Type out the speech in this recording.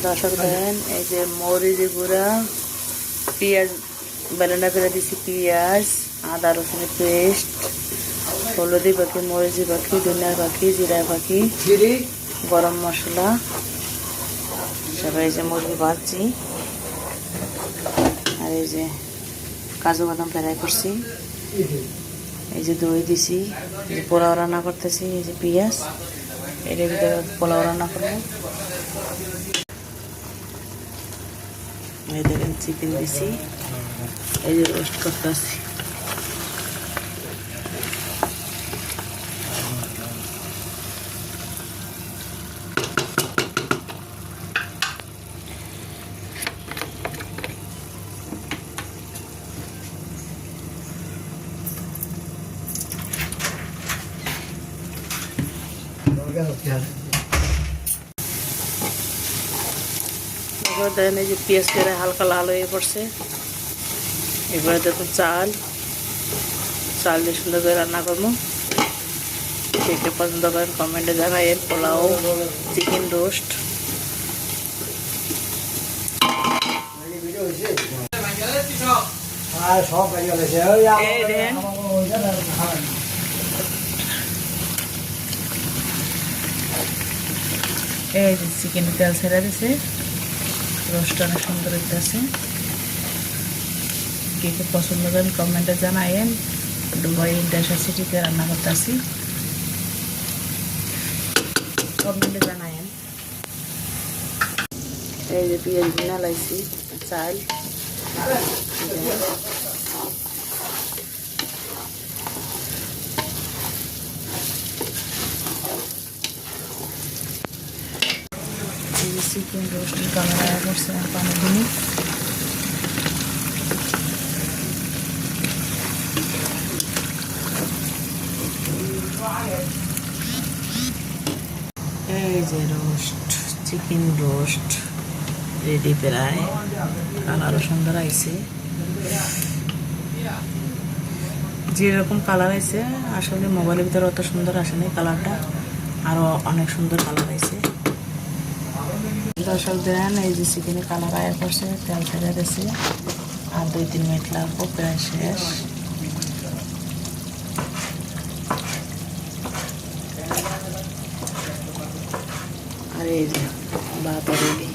দর্শক দেন এই যে মরিচ গুঁড়া, পেঁয়াজ বেলেন্ডা করে দিছি, পেঁয়াজ, আদা রসুনের পেস্ট, হলুদি পাখি, মরিচি পাখি, ধনিয়া পাখি, জিরা পাখি, গরম মশলা, সবাই এই যে মুরগি ভাজছি। আর এই যে কাজু বাদাম ফ্রাই করছি, এই যে দই দিছি, এই যে পোলাও রান্না করতেছি, এই যে পেঁয়াজ, এটার ভিতরে পোলাও রান্না করবো। এই দেখেন চিকেন দিছি, এই যে রোস্ট করতেছি। দেখেন এই যে পেঁয়াজ কেটে হালকা লাল হয়ে পড়ছে। এবারে দেখুন চাল দিয়ে সুন্দর করে রান্না করবো। কে কে পছন্দ করেন কমেন্টে জানাইন। পোলাও, চিকেন রোস্ট, এই যে চিকেনের তেল ছেড়ে দিছে, রোস্ট অনেক সুন্দর হইতেছে। কে কে পছন্দ করেন কমেন্টে জানাইন। দুবাই ইন্টারন্যাশনাল সিটিতে রান্না করতেছি, কমেন্টে জানাইন। এই যে পেঁয়াজ ভুনা লাইছি, চাল, চিকেন রোস্টের কালার করছে পানি দিন। এই যে রোস্ট, চিকেন রোস্ট রেডি, প্রায় কালারও সুন্দর আইছে। যেরকম কালার আইছে আসলে মোবাইলের ভিতরে অত সুন্দর আসেনি কালারটা, আরো অনেক সুন্দর কালার আইছে। দর্শক দেন এই যে চিকেনের কালার আয়া করছে, তেল ছেড়ে দিয়েছে, আর 2-3 মিনিট লাগবো, প্রায় শেষ। আর এই যে ভাত রেডি।